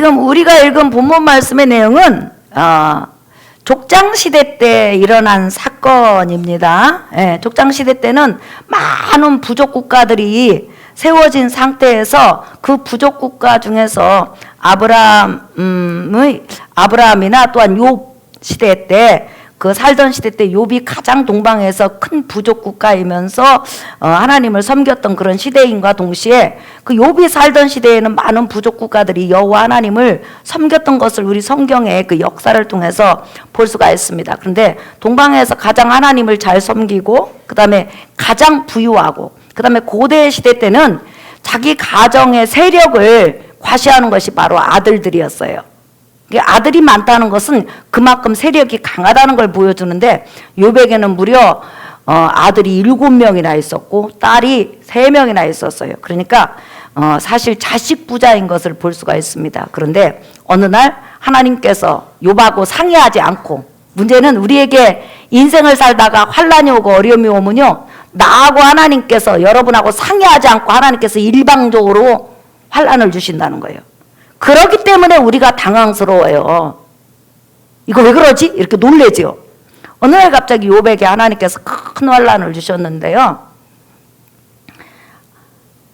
지금 우리가 읽은 본문 말씀의 내용은 족장시대 때 일어난 사건입니다. 예, 족장시대 때는 많은 부족국가들이 세워진 상태에서 그 부족국가 중에서 아브라함이나 또한 욥 시대 때 그 살던 시대 때 욥이 가장 동방에서 큰 부족국가이면서 하나님을 섬겼던 그런 시대인과 동시에 그 욥이 살던 시대에는 많은 부족국가들이 여호와 하나님을 섬겼던 것을 우리 성경의 그 역사를 통해서 볼 수가 있습니다. 그런데 동방에서 가장 하나님을 잘 섬기고 그 다음에 가장 부유하고 그 다음에 고대 시대 때는 자기 가정의 세력을 과시하는 것이 바로 아들들이었어요. 아들이 많다는 것은 그만큼 세력이 강하다는 걸 보여주는데 욥에게는 무려 아들이 7명이나 있었고 딸이 3명이나 있었어요. 그러니까 사실 자식 부자인 것을 볼 수가 있습니다. 그런데 어느 날 하나님께서 욥하고 상의하지 않고, 문제는 우리에게 인생을 살다가 환난이 오고 어려움이 오면요, 나하고 하나님께서 여러분하고 상의하지 않고 하나님께서 일방적으로 환난을 주신다는 거예요. 그렇기 때문에 우리가 당황스러워요. 이거 왜 그러지? 이렇게 놀래죠. 어느 날 갑자기 욥에게 하나님께서 큰 환난을 주셨는데요,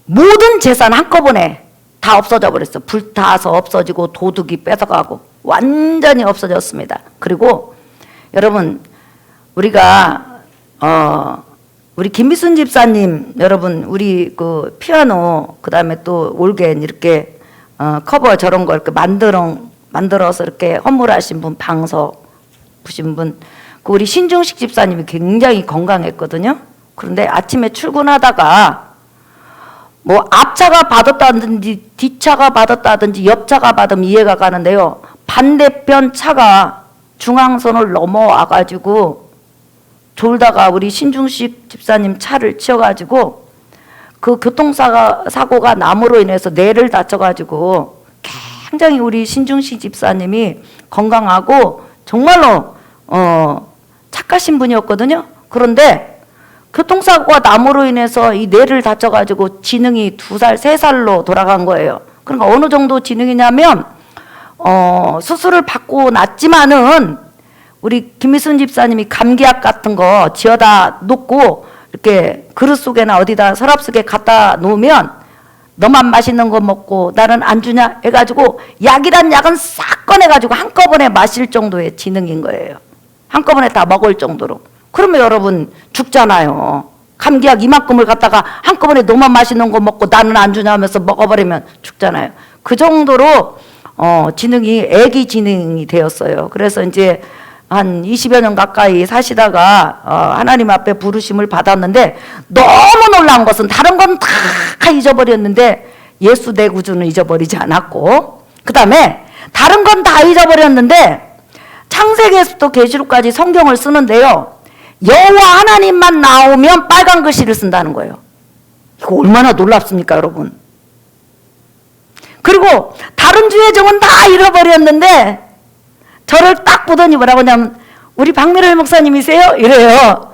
모든 재산 한꺼번에 다 없어져 버렸어요. 불타서 없어지고 도둑이 뺏어가고 완전히 없어졌습니다. 그리고 여러분, 우리가 우리 김미순 집사님, 여러분 우리 그 피아노 그 다음에 또 올겐 이렇게 커버 저런 걸 이렇게 만들어서 이렇게 헌물하신 분, 방서 부신 분, 그 우리 신중식 집사님이 굉장히 건강했거든요. 그런데 아침에 출근하다가 뭐 앞차가 받았다든지 뒷차가 받았다든지 옆차가 받으면 이해가 가는데요, 반대편 차가 중앙선을 넘어와가지고 졸다가 우리 신중식 집사님 차를 치여가지고 그 교통사고가 나무로 인해서 뇌를 다쳐가지고 굉장히 우리 신중식 집사님이 건강하고 정말로 착하신 분이었거든요. 그런데 교통사고가 나무로 인해서 이 뇌를 다쳐가지고 지능이 2살, 3살로 돌아간 거예요. 그러니까 어느 정도 지능이냐면 수술을 받고 났지만은 우리 김미순 집사님이 감기약 같은 거 지어다 놓고 이렇게 그릇 속에나 어디다 서랍 속에 갖다 놓으면 너만 맛있는 거 먹고 나는 안 주냐 해가지고 약이란 약은 싹 꺼내가지고 한꺼번에 마실 정도의 지능인 거예요. 한꺼번에 다 먹을 정도로. 그러면 여러분 죽잖아요. 감기약 이만큼을 갖다가 한꺼번에 너만 맛있는 거 먹고 나는 안 주냐 하면서 먹어버리면 죽잖아요. 그 정도로 지능이 애기 지능이 되었어요. 그래서 이제 한 20여 년 가까이 사시다가 하나님 앞에 부르심을 받았는데, 너무 놀라운 것은 다른 건 다 잊어버렸는데 예수 내 구주는 잊어버리지 않았고, 그 다음에 다른 건 다 잊어버렸는데 창세기에서부터 계시록까지 성경을 쓰는데요, 여호와 하나님만 나오면 빨간 글씨를 쓴다는 거예요. 이거 얼마나 놀랍습니까, 여러분? 그리고 다른 주의 종은 다 잃어버렸는데 저를 딱 보더니 뭐라고 하냐면, 우리 박미랄 목사님이세요? 이래요.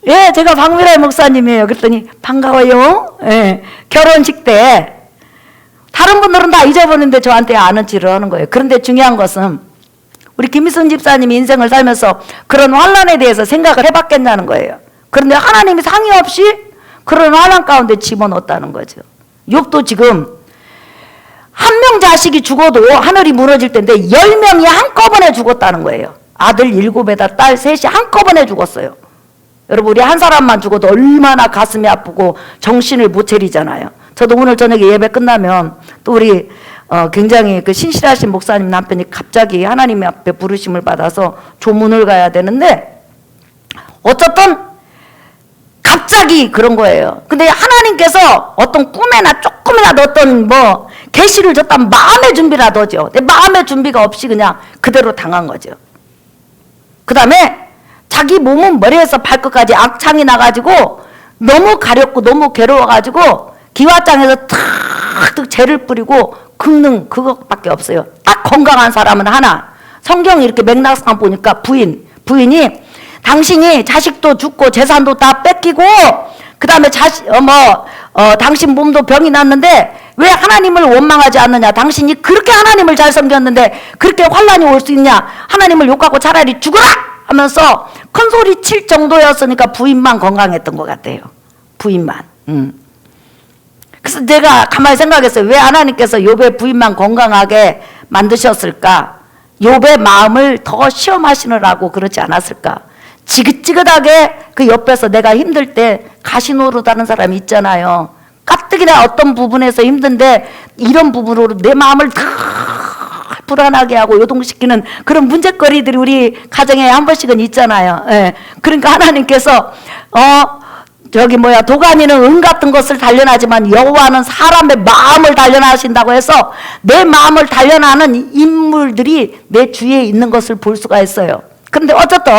예, 제가 박미랄 목사님이에요. 그랬더니 반가워요. 예, 결혼식 때 다른 분들은 다 잊어버렸는데 저한테 아는 척을 하는 거예요. 그런데 중요한 것은 우리 김미순 집사님이 인생을 살면서 그런 환난에 대해서 생각을 해봤겠냐는 거예요. 그런데 하나님이 상의 없이 그런 환난 가운데 집어넣었다는 거죠. 욥도 지금 한 명 자식이 죽어도 하늘이 무너질 텐데 10명이 한꺼번에 죽었다는 거예요. 아들 7에다 딸 3이 한꺼번에 죽었어요. 여러분, 우리 한 사람만 죽어도 얼마나 가슴이 아프고 정신을 못 차리잖아요. 저도 오늘 저녁에 예배 끝나면 또 우리 굉장히 그 신실하신 목사님 남편이 갑자기 하나님 앞에 부르심을 받아서 조문을 가야 되는데, 어쨌든 갑자기 그런 거예요. 근데 하나님께서 어떤 꿈에나 조금이라도 어떤 계시를 줬다면 마음의 준비라도 하죠. 근데 마음의 준비가 없이 그냥 그대로 당한 거죠. 그 다음에 자기 몸은 머리에서 발끝까지 악창이 나가지고 너무 가렵고 너무 괴로워가지고 기와장에서 탁탁 재를 뿌리고 긁는 그것밖에 없어요. 딱 건강한 사람은 하나. 성경 이렇게 맥락상 보니까 부인이 당신이 자식도 죽고 재산도 다 뺏기고 그 다음에 당신 몸도 병이 났는데 왜 하나님을 원망하지 않느냐? 당신이 그렇게 하나님을 잘 섬겼는데 그렇게 환난이 올 수 있냐? 하나님을 욕하고 차라리 죽어라! 하면서 큰 소리 칠 정도였으니까 부인만 건강했던 것 같아요. 부인만. 그래서 내가 가만히 생각했어요. 왜 하나님께서 욥의 부인만 건강하게 만드셨을까? 욥의 마음을 더 시험하시느라고 그렇지 않았을까? 지긋지긋하게 그 옆에서 내가 힘들 때 가시 노릇하는 사람이 있잖아요. 가뜩이나 어떤 부분에서 힘든데 이런 부분으로 내 마음을 다 불안하게 하고 요동시키는 그런 문제거리들이 우리 가정에 한 번씩은 있잖아요. 예. 그러니까 하나님께서 도가니는 은 같은 것을 단련하지만 여호와는 사람의 마음을 단련하신다고 해서 내 마음을 단련하는 인물들이 내 주위에 있는 것을 볼 수가 있어요. 그런데 어쨌든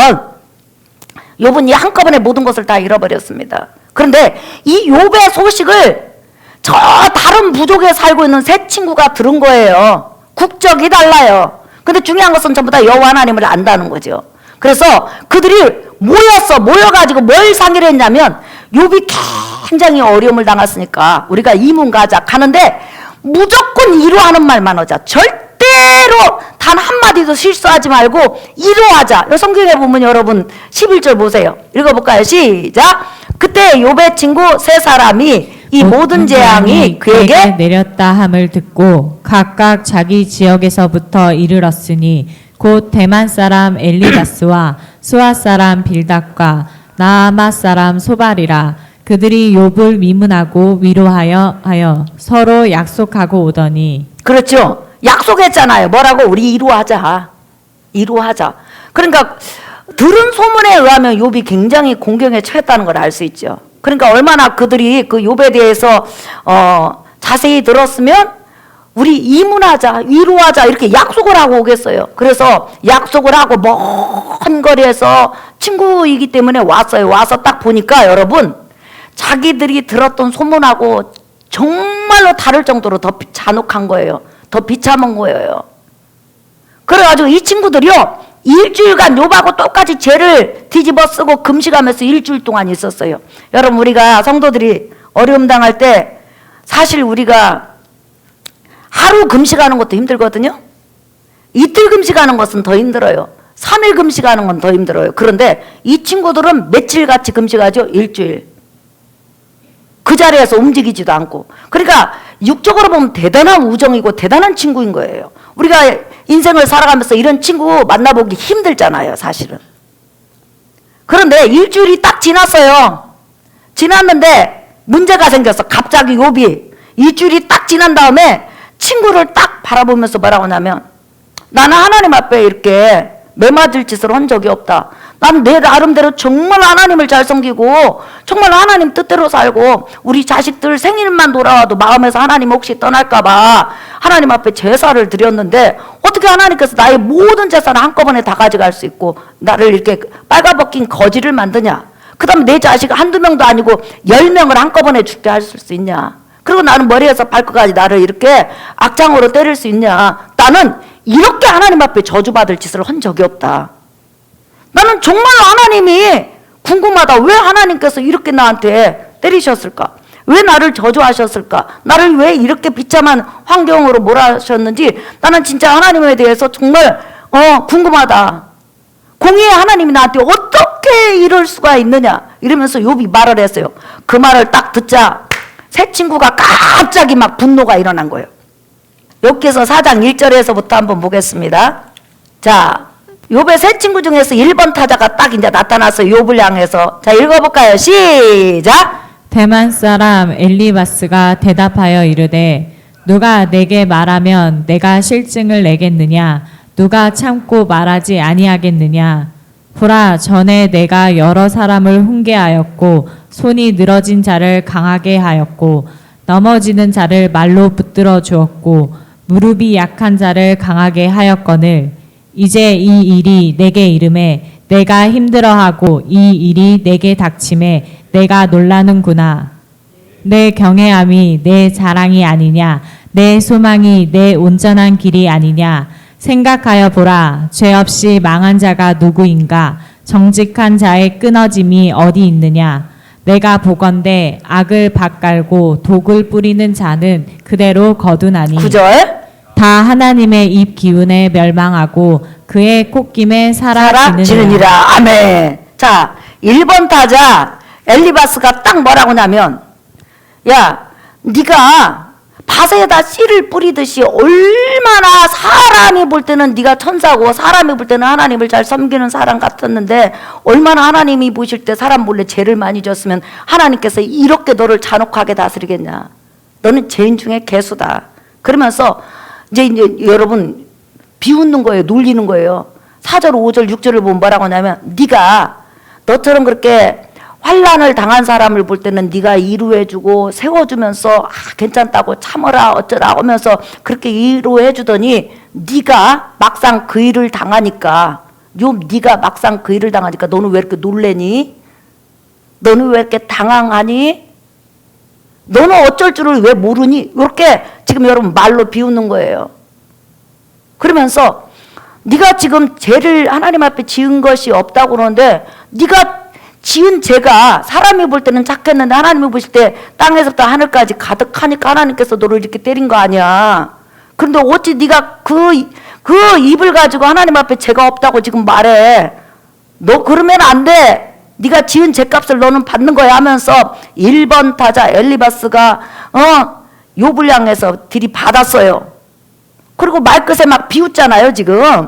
욥은 한꺼번에 모든 것을 다 잃어버렸습니다. 그런데 이 욥의 소식을 저 다른 부족에 살고 있는 세 친구가 들은 거예요. 국적이 달라요. 근데 중요한 것은 전부 다 여호와 하나님을 안다는 거죠. 그래서 그들이 모여가지고 뭘 상의를 했냐면 욥이 굉장히 어려움을 당했으니까 우리가 이문가자 가는데 무조건 이루하는 말만 하자. 절대로 단 한마디도 실수하지 말고 이루하자. 성경에 보면 여러분 11절 보세요. 읽어볼까요? 시작. 그때 욥의 친구 세 사람이 이 모든 재앙이 그에게 내렸다 함을 듣고 각각 자기 지역에서부터 이르렀으니 곧 대만 사람 엘리바스와 수아 사람 빌닷과 나아마 사람 소발이라. 그들이 욥을 미문하고 위로하여 서로 약속하고 오더니. 그렇죠. 약속했잖아요. 뭐라고? 우리 이루하자. 그러니까 들은 소문에 의하면 욥이 굉장히 공경에 처했다는 걸 알 수 있죠. 그러니까 얼마나 그들이 그 욥에 대해서 자세히 들었으면 우리 이문하자, 위로하자 이렇게 약속을 하고 오겠어요. 그래서 약속을 하고 먼 거리에서 친구이기 때문에 왔어요. 와서 딱 보니까 여러분 자기들이 들었던 소문하고 정말로 다를 정도로 더 잔혹한 거예요. 더 비참한 거예요. 그래가지고 이 친구들이요 일주일간 욥하고 똑같이 죄를 뒤집어 쓰고 금식하면서 일주일 동안 있었어요. 여러분 우리가 성도들이 어려움 당할 때 사실 우리가 하루 금식하는 것도 힘들거든요. 이틀 금식하는 것은 더 힘들어요. 3일 금식하는 건 더 힘들어요. 그런데 이 친구들은 며칠 같이 금식하죠? 일주일. 그 자리에서 움직이지도 않고. 그러니까 육적으로 보면 대단한 우정이고 대단한 친구인 거예요. 우리가 인생을 살아가면서 이런 친구 만나보기 힘들잖아요, 사실은. 그런데 일주일이 딱 지났어요. 지났는데 문제가 생겼어. 갑자기 욥이 일주일이 딱 지난 다음에 친구를 딱 바라보면서 뭐라고 하냐면 나는 하나님 앞에 이렇게 매맞을 짓을 한 적이 없다. 나는 내 나름대로 정말 하나님을 잘 섬기고 정말 하나님 뜻대로 살고 우리 자식들 생일만 돌아와도 마음에서 하나님 혹시 떠날까 봐 하나님 앞에 제사를 드렸는데 어떻게 하나님께서 나의 모든 재산을 한꺼번에 다 가져갈 수 있고 나를 이렇게 빨가벗긴 거지를 만드냐. 그 다음에 내 자식 한두 명도 아니고 10명을 한꺼번에 죽게 할 수 있냐. 그리고 나는 머리에서 발끝까지 나를 이렇게 악장으로 때릴 수 있냐. 나는 이렇게 하나님 앞에 저주받을 짓을 한 적이 없다. 나는 정말 하나님이 궁금하다. 왜 하나님께서 이렇게 나한테 때리셨을까? 왜 나를 저주하셨을까? 나를 왜 이렇게 비참한 환경으로 몰아셨는지 나는 진짜 하나님에 대해서 정말 궁금하다. 공의의 하나님이 나한테 어떻게 이럴 수가 있느냐 이러면서 욥이 말을 했어요. 그 말을 딱 듣자 새 친구가 갑자기 막 분노가 일어난 거예요. 욥기서 4장 1절에서부터 한번 보겠습니다. 자, 욥의 세 친구 중에서 1번 타자가 딱 이제 나타나서 욥을 향해서 자 읽어볼까요? 시작. 대만 사람 엘리바스가 대답하여 이르되 누가 내게 말하면 내가 실증을 내겠느냐? 누가 참고 말하지 아니하겠느냐? 보라, 전에 내가 여러 사람을 훈계하였고 손이 늘어진 자를 강하게 하였고 넘어지는 자를 말로 붙들어 주었고 무릎이 약한 자를 강하게 하였거늘 이제 이 일이 내게 이름에 내가 힘들어하고 이 일이 내게 닥침에 내가 놀라는구나. 내 경외함이 내 자랑이 아니냐? 내 소망이 내 온전한 길이 아니냐? 생각하여 보라. 죄 없이 망한 자가 누구인가? 정직한 자의 끊어짐이 어디 있느냐? 내가 보건대 악을 밭갈고 독을 뿌리는 자는 그대로 거두나니 9절. 다 하나님의 입 기운에 멸망하고 그의 콧김에 사라지느니라. 사라지느니라. 아멘. 자, 1번 타자 엘리바스가 딱 뭐라고 하냐면, 야, 네가 밭에다 씨를 뿌리듯이 얼마나 사람이 볼 때는 네가 천사고 사람이 볼 때는 하나님을 잘 섬기는 사람 같았는데, 얼마나 하나님이 보실 때 사람 몰래 죄를 많이 졌으면 하나님께서 이렇게 너를 잔혹하게 다스리겠냐. 너는 죄인 중에 개수다. 그러면서 이제 여러분 비웃는 거예요. 놀리는 거예요. 4절 5절 6절을 보면 뭐라고 하냐면, 네가 너처럼 그렇게 환난을 당한 사람을 볼 때는 네가 위로해주고 세워주면서 괜찮다고 참어라 어쩌라 하면서 그렇게 위로해주더니, 네가 막상 그 일을 당하니까, 네가 막상 그 일을 당하니까 너는 왜 이렇게 놀래니? 너는 왜 이렇게 당황하니? 너는 어쩔 줄을 왜 모르니? 이렇게 지금 여러분 말로 비웃는 거예요. 그러면서 네가 지금 죄를 하나님 앞에 지은 것이 없다고 그러는데, 네가 지은 죄가 사람이 볼 때는 착했는데 하나님이 보실 때 땅에서부터 하늘까지 가득하니까 하나님께서 너를 이렇게 때린 거 아니야. 그런데 어찌 네가 그 입을 가지고 하나님 앞에 죄가 없다고 지금 말해. 너 그러면 안 돼. 네가 지은 죄값을 너는 받는 거야 하면서 1번 타자 엘리바스가 욥을 향해서 들이받았어요. 그리고 말끝에 막 비웃잖아요 지금.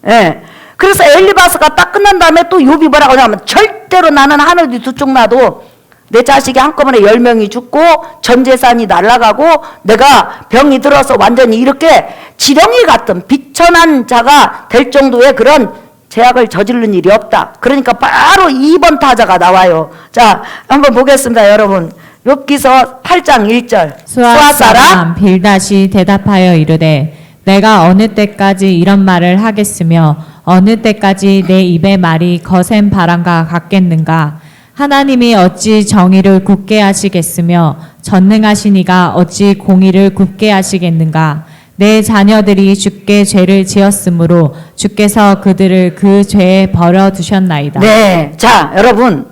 예. 그래서 엘리바스가 딱 끝난 다음에 또 욥이 뭐라고 하냐면, 절대로 나는 하늘이 두 쪽 나도 내 자식이 한꺼번에 10명이 죽고 전 재산이 날아가고 내가 병이 들어서 완전히 이렇게 지렁이 같은 비천한 자가 될 정도의 그런 죄악을 저지른 일이 없다. 그러니까 바로 2번 타자가 나와요. 자, 한번 보겠습니다 여러분. 욥기서 8장 1절. 수아 사람 빌닷이 대답하여 이르되 내가 어느 때까지 이런 말을 하겠으며 어느 때까지 내 입의 말이 거센 바람과 같겠는가. 하나님이 어찌 정의를 굳게 하시겠으며 전능하신 이가 어찌 공의를 굳게 하시겠는가. 내 자녀들이 주께 죄를 지었으므로 주께서 그들을 그 죄에 버려두셨나이다. 네, 자 여러분,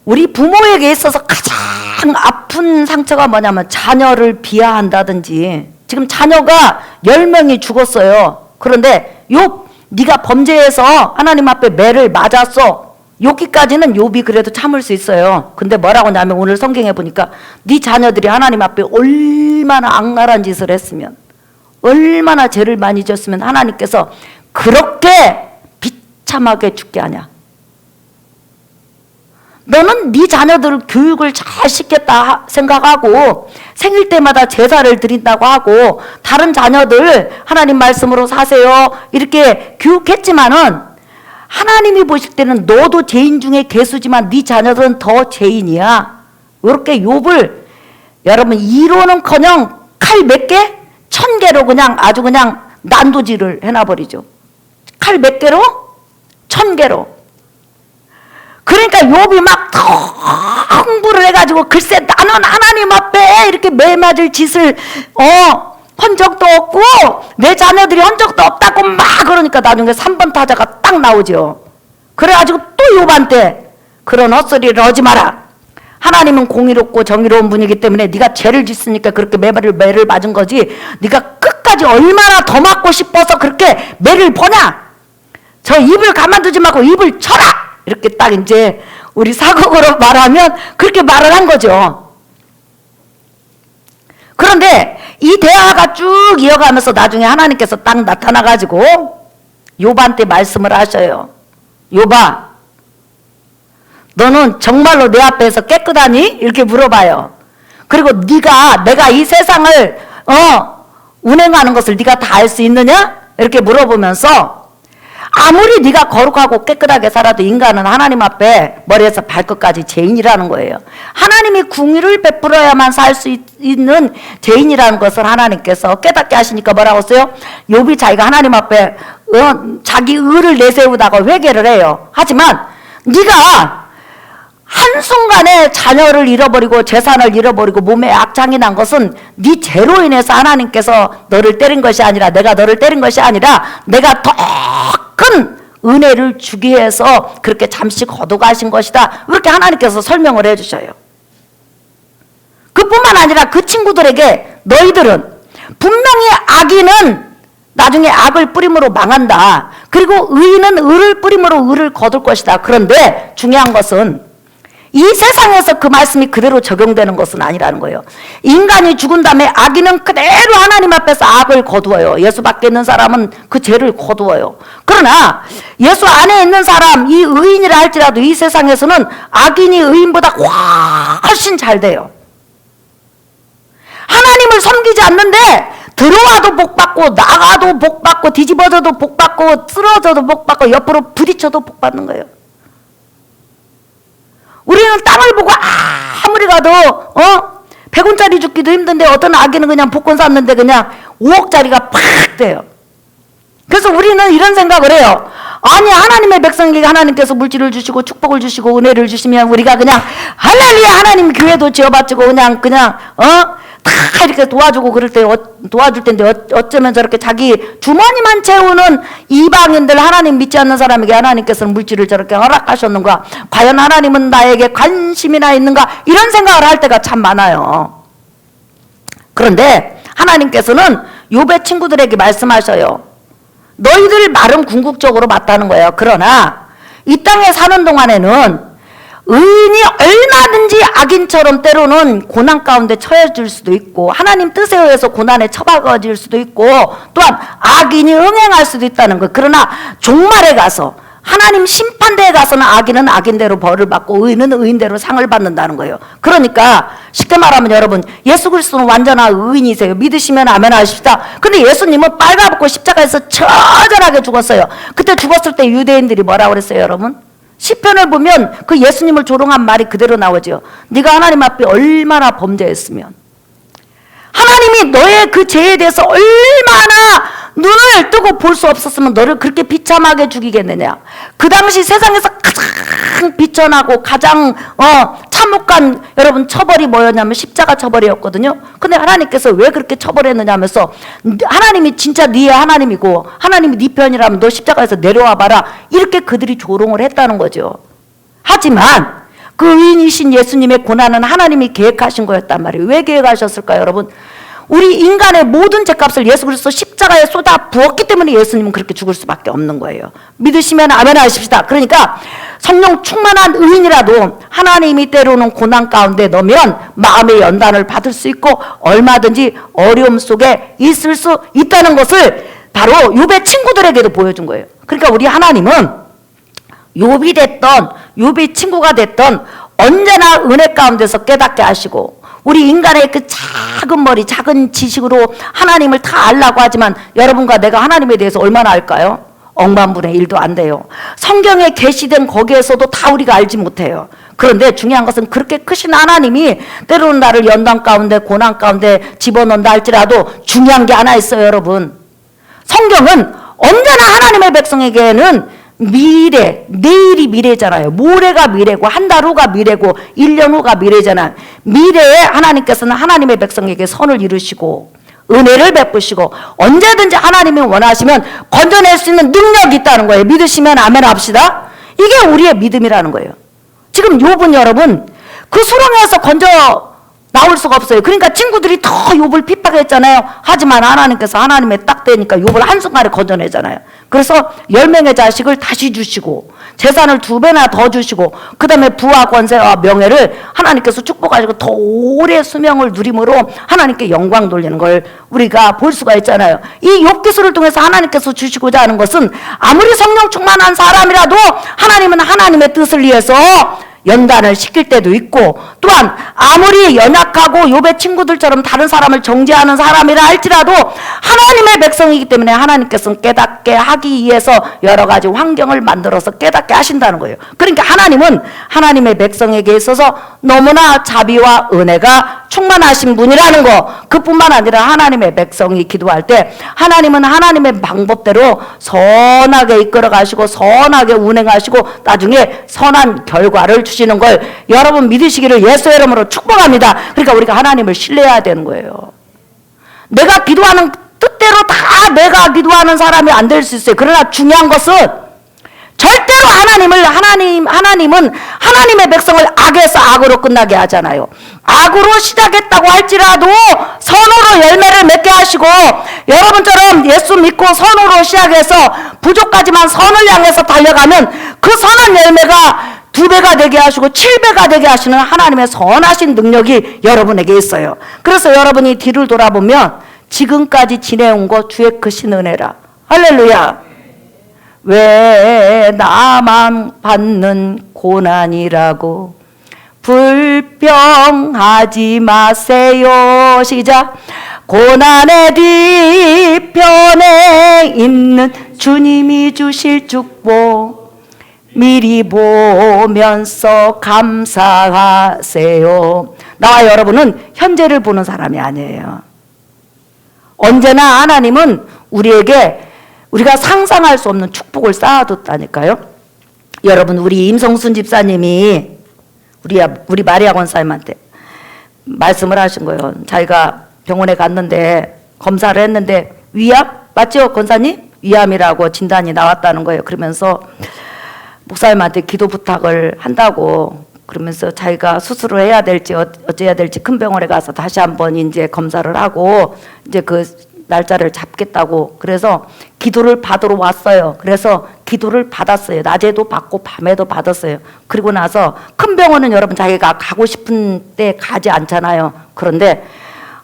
우리 부모에게 있어서 가장 아픈 상처가 뭐냐면 자녀를 비하한다든지. 지금 자녀가 10명이 죽었어요. 그런데 욥, 네가 범죄해서 하나님 앞에 매를 맞았어. 여기까지는 욥이 그래도 참을 수 있어요. 근데 뭐라고 하냐면, 오늘 성경에 보니까 네 자녀들이 하나님 앞에 얼마나 악랄한 짓을 했으면, 얼마나 죄를 많이 졌으면 하나님께서 그렇게 비참하게 죽게 하냐. 너는 네 자녀들 교육을 잘 시켰다 생각하고 생일 때마다 제사를 드린다고 하고 다른 자녀들 하나님 말씀으로 사세요 이렇게 교육했지만은, 하나님이 보실 때는 너도 죄인 중에 개수지만 네 자녀들은 더 죄인이야. 이렇게 욥을 여러분 이로는커녕 칼 몇 개? 1000개로 그냥 아주 그냥 난도질을 해놔버리죠. 칼 몇 개로? 1000개로. 그러니까 욥이 막 흥부를 해가지고, 글쎄 나는 하나님 앞에 이렇게 매 맞을 짓을 한 적도 없고 내 자녀들이 한 적도 없다고 막 그러니까 나중에 3번 타자가 딱 나오죠. 그래가지고 또 욥한테 그런 헛소리를 하지 마라. 하나님은 공의롭고 정의로운 분이기 때문에 네가 죄를 짓으니까 그렇게 매를 맞은 거지, 네가 끝까지 얼마나 더 맞고 싶어서 그렇게 매를 보냐. 저 입을 가만두지 말고 입을 쳐라. 이렇게 딱 이제 우리 사국으로 말하면 그렇게 말을 한 거죠. 그런데 이 대화가 쭉 이어가면서 나중에 하나님께서 딱 나타나가지고 욥한테 말씀을 하셔요. 욥아, 너는 정말로 내 앞에서 깨끗하니? 이렇게 물어봐요. 그리고 내가 이 세상을 운행하는 것을 네가 다 알 수 있느냐? 이렇게 물어보면서, 아무리 네가 거룩하고 깨끗하게 살아도 인간은 하나님 앞에 머리에서 발끝까지 죄인이라는 거예요. 하나님이 궁의를 베풀어야만 살 수 있는 죄인이라는 것을 하나님께서 깨닫게 하시니까 뭐라고 써요? 욥이 자기가 하나님 앞에 자기 의를 내세우다가 회개를 해요. 하지만 네가 한순간에 자녀를 잃어버리고 재산을 잃어버리고 몸에 악창이 난 것은 네 죄로 인해서 하나님께서 너를 때린 것이 아니라, 내가 너를 때린 것이 아니라 내가 더 큰 은혜를 주기 위해서 그렇게 잠시 거둬가신 것이다. 이렇게 하나님께서 설명을 해주셔요. 그뿐만 아니라 그 친구들에게 너희들은 분명히 악인은 나중에 악을 뿌림으로 망한다. 그리고 의인은 의를 뿌림으로 의를 거둘 것이다. 그런데 중요한 것은 이 세상에서 그 말씀이 그대로 적용되는 것은 아니라는 거예요. 인간이 죽은 다음에 악인은 그대로 하나님 앞에서 악을 거두어요. 예수 밖에 있는 사람은 그 죄를 거두어요. 그러나 예수 안에 있는 사람, 이 의인이라 할지라도 이 세상에서는 악인이 의인보다 훨씬 잘 돼요. 하나님을 섬기지 않는데 들어와도 복받고 나가도 복받고 뒤집어져도 복받고 쓰러져도 복받고 옆으로 부딪혀도 복받는 거예요. 우리는 땅을 보고 아무리 가도 100원짜리 죽기도 힘든데 어떤 악인은 그냥 복권 샀는데 그냥 5억짜리가 팍 돼요. 그래서 우리는 이런 생각을 해요. 아니 하나님의 백성에게 하나님께서 물질을 주시고 축복을 주시고 은혜를 주시면 우리가 그냥 할렐루야 하나님 교회도 지어바치고 그냥 다 이렇게 도와주고 그럴 때 도와줄 텐데 어쩌면 저렇게 자기 주머니만 채우는 이방인들 하나님 믿지 않는 사람에게 하나님께서는 물질을 저렇게 허락하셨는가? 과연 하나님은 나에게 관심이나 있는가? 이런 생각을 할 때가 참 많아요. 그런데 하나님께서는 욥의 친구들에게 말씀하셔요. 너희들 말은 궁극적으로 맞다는 거예요. 그러나 이 땅에 사는 동안에는 의인이 얼마든지 악인처럼 때로는 고난 가운데 처해질 수도 있고 하나님 뜻에 의해서 고난에 처박아질 수도 있고 또한 악인이 응행할 수도 있다는 거. 그러나 종말에 가서 하나님 심판대에 가서는 악인은 악인대로 벌을 받고 의인은 의인대로 상을 받는다는 거예요. 그러니까 쉽게 말하면 여러분 예수 그리스도는 완전한 의인이세요. 믿으시면 아멘 하십시다. 근데 예수님은 빨가벗고 십자가에서 처절하게 죽었어요. 그때 죽었을 때 유대인들이 뭐라고 그랬어요 여러분? 시편을 보면 그 예수님을 조롱한 말이 그대로 나오죠. 네가 하나님 앞에 얼마나 범죄했으면 하나님이 너의 그 죄에 대해서 얼마나 눈을 뜨고 볼 수 없었으면 너를 그렇게 비참하게 죽이겠느냐. 그 당시 세상에서 가장 비천하고 가장 참혹한 여러분 처벌이 뭐였냐면 십자가 처벌이었거든요. 근데 하나님께서 왜 그렇게 처벌했느냐 하면서 하나님이 진짜 네 하나님이고 하나님이 네 편이라면 너 십자가에서 내려와 봐라. 이렇게 그들이 조롱을 했다는 거죠. 하지만 그 의인이신 예수님의 고난은 하나님이 계획하신 거였단 말이에요. 왜 계획하셨을까요 여러분? 우리 인간의 모든 죄값을 예수 그리스도 십자가에 쏟아 부었기 때문에 예수님은 그렇게 죽을 수밖에 없는 거예요. 믿으시면 아멘 하십시다. 그러니까 성령 충만한 의인이라도 하나님이 때로는 고난 가운데 넣으면 마음의 연단을 받을 수 있고 얼마든지 어려움 속에 있을 수 있다는 것을 바로 욥의 친구들에게도 보여준 거예요. 그러니까 우리 하나님은 욥이 됐던 욥의 친구가 됐던 언제나 은혜 가운데서 깨닫게 하시고 우리 인간의 그 작은 머리 작은 지식으로 하나님을 다 알라고 하지만 여러분과 내가 하나님에 대해서 얼마나 알까요? 억만분의 1도 안 돼요. 성경에 계시된 거기에서도 다 우리가 알지 못해요. 그런데 중요한 것은 그렇게 크신 하나님이 때로는 나를 연단 가운데 고난 가운데 집어넣는다 할지라도 중요한 게 하나 있어요 여러분. 성경은 언제나 하나님의 백성에게는 미래, 내일이 미래잖아요. 모레가 미래고 한 달 후가 미래고 1년 후가 미래잖아요. 미래에 하나님께서는 하나님의 백성에게 선을 이루시고 은혜를 베푸시고 언제든지 하나님이 원하시면 건져낼 수 있는 능력이 있다는 거예요. 믿으시면 아멘 합시다. 이게 우리의 믿음이라는 거예요. 지금 욥은 여러분 그 수렁에서 건져 나올 수가 없어요. 그러니까 친구들이 더 욥을 핍박했잖아요. 하지만 하나님께서 하나님의 딱 되니까 욥을 한순간에 건져내잖아요. 그래서 10명의 자식을 다시 주시고 재산을 2배나 더 주시고 그 다음에 부와 권세와 명예를 하나님께서 축복하시고 더 오래 수명을 누림으로 하나님께 영광 돌리는 걸 우리가 볼 수가 있잖아요. 이 욥기서를 통해서 하나님께서 주시고자 하는 것은 아무리 성령 충만한 사람이라도 하나님은 하나님의 뜻을 위해서 연단을 시킬 때도 있고 또한 아무리 연약하고 욥의 친구들처럼 다른 사람을 정죄하는 사람이라 할지라도 하나님의 백성이기 때문에 하나님께서는 깨닫게 하기 위해서 여러 가지 환경을 만들어서 깨닫게 하신다는 거예요. 그러니까 하나님은 하나님의 백성에게 있어서 너무나 자비와 은혜가 충만하신 분이라는 거. 그뿐만 아니라 하나님의 백성이 기도할 때 하나님은 하나님의 방법대로 선하게 이끌어 가시고 선하게 운행하시고 나중에 선한 결과를 주시는 걸 여러분 믿으시기를 예수의 이름으로 축복합니다. 그러니까 우리가 하나님을 신뢰해야 되는 거예요. 내가 기도하는 뜻대로 다 내가 기도하는 사람이 안 될 수 있어요. 그러나 중요한 것은 하나님은 하나님의 백성을 악에서 악으로 끝나게 하잖아요. 악으로 시작했다고 할지라도 선으로 열매를 맺게 하시고, 여러분처럼 예수 믿고 선으로 시작해서 부족하지만 선을 향해서 달려가면 그 선한 열매가 2배가 되게 하시고 7배가 되게 하시는 하나님의 선하신 능력이 여러분에게 있어요. 그래서 여러분이 뒤를 돌아보면 지금까지 지내온 거 주의 크신 은혜라. 할렐루야. 왜 나만 받는 고난이라고 불평하지 마세요. 시작. 고난의 뒤편에 있는 주님이 주실 축복 미리 보면서 감사하세요. 나와 여러분은 현재를 보는 사람이 아니에요. 언제나 하나님은 우리에게 우리가 상상할 수 없는 축복을 쌓아뒀다니까요. 여러분, 우리 임성순 집사님이 우리 마리아 권사님한테 말씀을 하신 거예요. 자기가 병원에 갔는데 검사를 했는데 위암? 맞죠, 권사님? 위암이라고 진단이 나왔다는 거예요. 그러면서 목사님한테 기도 부탁을 한다고, 그러면서 자기가 수술을 해야 될지 어찌해야 될지 큰 병원에 가서 다시 한번 이제 검사를 하고 이제 그 날짜를 잡겠다고, 그래서 기도를 받으러 왔어요. 그래서 기도를 받았어요. 낮에도 받고 밤에도 받았어요. 그리고 나서 큰 병원은 여러분 자기가 가고 싶은 때 가지 않잖아요. 그런데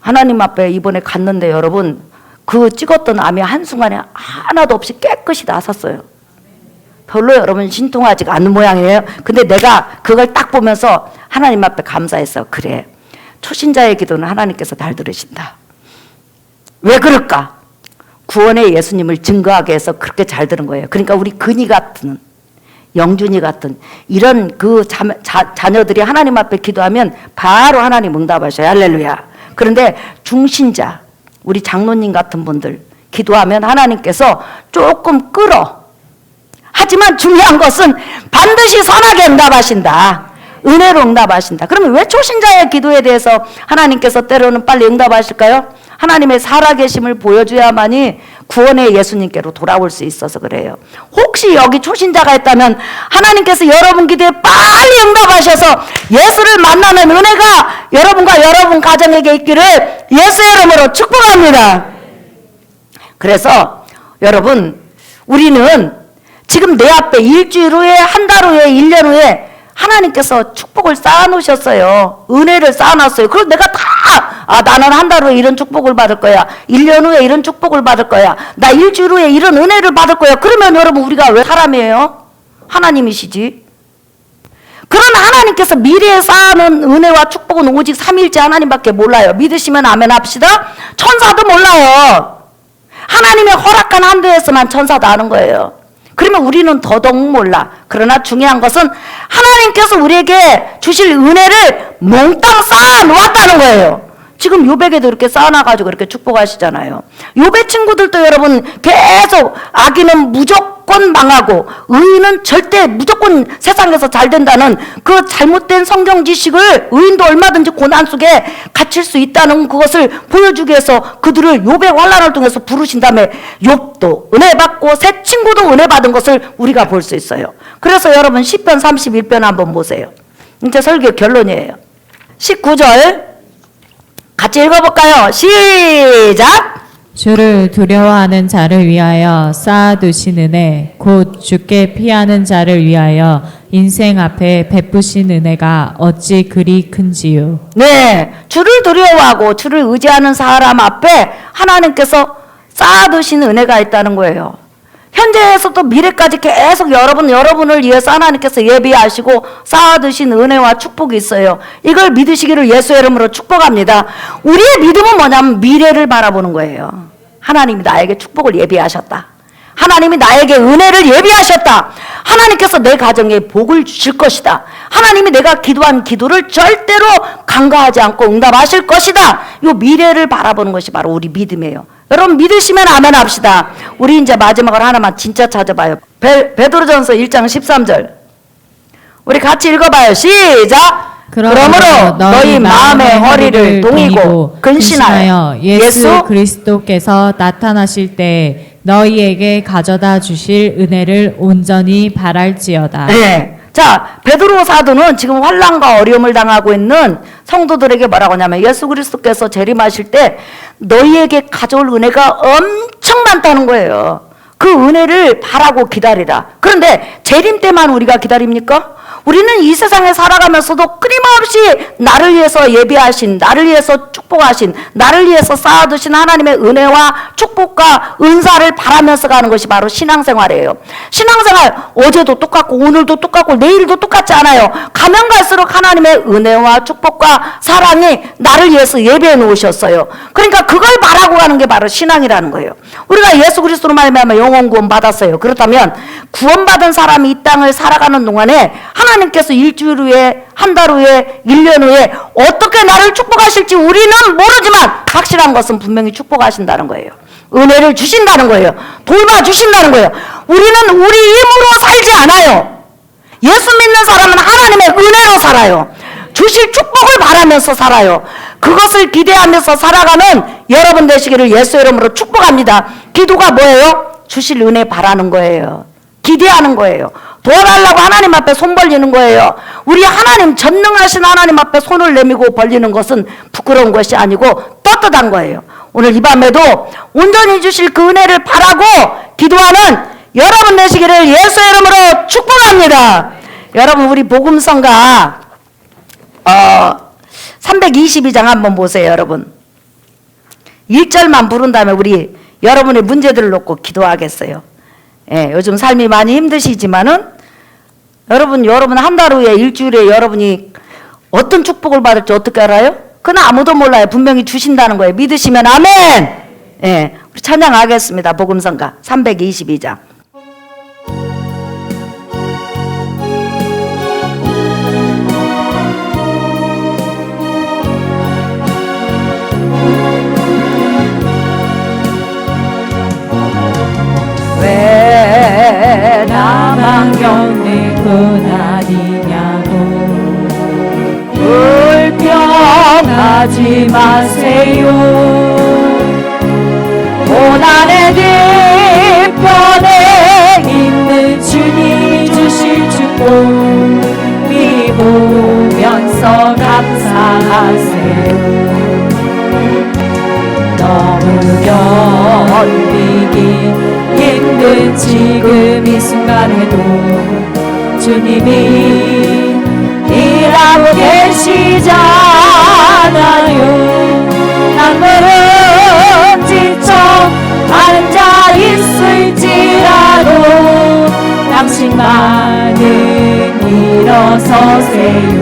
하나님 앞에 이번에 갔는데 여러분, 그 찍었던 암이 한순간에 하나도 없이 깨끗이 나섰어요. 별로 여러분 신통하지가 않는 모양이에요. 근데 내가 그걸 딱 보면서 하나님 앞에 감사했어. 그래, 초신자의 기도는 하나님께서 잘 들으신다. 왜 그럴까? 구원의 예수님을 증거하게 해서 그렇게 잘 들은 거예요. 그러니까 우리 근이 같은, 영준이 같은 이런 그 자녀들이 하나님 앞에 기도하면 바로 하나님 응답하셔요. 할렐루야. 그런데 중신자, 우리 장로님 같은 분들 기도하면 하나님께서 조금 끌어. 하지만 중요한 것은 반드시 선하게 응답하신다. 은혜로 응답하신다. 그러면 왜 초신자의 기도에 대해서 하나님께서 때로는 빨리 응답하실까요? 하나님의 살아계심을 보여줘야만이 구원의 예수님께로 돌아올 수 있어서 그래요. 혹시 여기 초신자가 있다면 하나님께서 여러분 기도에 빨리 응답하셔서 예수를 만나는 은혜가 여러분과 여러분 가정에게 있기를 예수 이름으로 축복합니다. 그래서 여러분, 우리는 지금 내 앞에 일주일 후에, 한 달 후에, 1년 후에 하나님께서 축복을 쌓아놓으셨어요. 은혜를 쌓아놨어요. 그럼 내가 나는 한 달 후에 이런 축복을 받을 거야. 1년 후에 이런 축복을 받을 거야. 나 일주일 후에 이런 은혜를 받을 거야. 그러면 여러분, 우리가 왜 사람이에요? 하나님이시지. 그런 하나님께서 미래에 쌓아놓은 은혜와 축복은 오직 삼위일체 하나님밖에 몰라요. 믿으시면 아멘 합시다. 천사도 몰라요. 하나님의 허락한 한도에서만 천사도 아는 거예요. 그러면 우리는 더더욱 몰라. 그러나 중요한 것은 하나님께서 우리에게 주실 은혜를 몽땅 쌓아 놓았다는 거예요. 지금 요백에도 이렇게 쌓아놔가지고 이렇게 축복하시잖아요. 요백 친구들도 여러분 계속 악인은 무조건 망하고 의인은 절대 무조건 세상에서 잘 된다는 그 잘못된 성경 지식을, 의인도 얼마든지 고난 속에 갇힐 수 있다는 그것을 보여주기 위해서 그들을 요백 환난을 통해서 부르신 다음에 욥도 은혜 받고 새 친구도 은혜 받은 것을 우리가 볼 수 있어요. 그래서 여러분 시편 31편 한번 보세요. 이제 설교 결론이에요. 19절 같이 읽어볼까요? 시작! 주를 두려워하는 자를 위하여 쌓아두신 은혜, 곧 주께 피하는 자를 위하여 인생 앞에 베푸신 은혜가 어찌 그리 큰지요. 네, 주를 두려워하고 주를 의지하는 사람 앞에 하나님께서 쌓아두신 은혜가 있다는 거예요. 현재에서도 미래까지 계속 여러분을 위해서 하나님께서 예비하시고 쌓아두신 은혜와 축복이 있어요. 이걸 믿으시기를 예수 이름으로 축복합니다. 우리의 믿음은 뭐냐면 미래를 바라보는 거예요. 하나님이 나에게 축복을 예비하셨다. 하나님이 나에게 은혜를 예비하셨다. 하나님께서 내 가정에 복을 주실 것이다. 하나님이 내가 기도한 기도를 절대로 간과하지 않고 응답하실 것이다. 이 미래를 바라보는 것이 바로 우리 믿음이에요. 여러분 믿으시면 아멘 합시다. 우리 이제 마지막으로 하나만 진짜 찾아봐요. 베드로전서 1장 13절 우리 같이 읽어봐요. 시작! 그러므로 너희 마음의 허리를 동이고 근신하여 예수 그리스도께서 나타나실 때 너희에게 가져다 주실 은혜를 온전히 바랄지어다. 네. 자, 베드로 사도는 지금 환난과 어려움을 당하고 있는 성도들에게 뭐라고 하냐면 예수 그리스도께서 재림하실 때 너희에게 가져올 은혜가 엄청 많다는 거예요. 그 은혜를 바라고 기다리라. 그런데 재림 때만 우리가 기다립니까? 우리는 이 세상에 살아가면서도 끊임없이 나를 위해서 예비하신, 나를 위해서 축복하신, 나를 위해서 쌓아두신 하나님의 은혜와 축복과 은사를 바라면서 가는 것이 바로 신앙생활이에요. 신앙생활 어제도 똑같고 오늘도 똑같고 내일도 똑같지 않아요. 가면 갈수록 하나님의 은혜와 축복과 사랑이 나를 위해서 예배해 놓으셨어요. 그러니까 그걸 바라고 가는 게 바로 신앙이라는 거예요. 우리가 예수 그리스도로 말미암아 영원 구원 받았어요. 그렇다면 구원받은 사람이 이 땅을 살아가는 동안에 하나님께서 일주일 후에, 한 달 후에, 1년 후에 어떻게 나를 축복하실지 우리는 모르지만 확실한 것은 분명히 축복하신다는 거예요. 은혜를 주신다는 거예요. 돌봐주신다는 거예요. 우리는 우리 힘으로 살지 않아요. 예수 믿는 사람은 하나님의 은혜로 살아요. 주실 축복을 바라면서 살아요. 그것을 기대하면서 살아가는 여러분 되시기를 예수 이름으로 축복합니다. 기도가 뭐예요? 주실 은혜 바라는 거예요. 기대하는 거예요. 도와달라고 하나님 앞에 손 벌리는 거예요. 우리 하나님, 전능하신 하나님 앞에 손을 내밀고 벌리는 것은 부끄러운 것이 아니고 떳떳한 거예요. 오늘 이 밤에도 온전히 주실 그 은혜를 바라고 기도하는 여러분 되시기를 예수 이름으로 축복합니다. 여러분, 우리 복음성가 322장 한번 보세요. 여러분 1절만 부른 다음에 우리 여러분의 문제들을 놓고 기도하겠어요. 예, 요즘 삶이 많이 힘드시지만은 여러분 한 달 후에, 일주일에 여러분이 어떤 축복을 받을지 어떻게 알아요? 그건 아무도 몰라요. 분명히 주신다는 거예요. 믿으시면 아멘. 예, 우리 찬양하겠습니다. 복음성가 322장. 왜 나만 겪는 고난이냐고 불평하지 마세요. 고난의 뒤편에 있는 주님이 주실 축복 믿으면서 감사하세요. 너무 견디기 힘든 지금 이 순간에도 주님이 일하고 계시잖아요. 나는 지쳐 앉아 있을지라도 당신만은 일어서세요.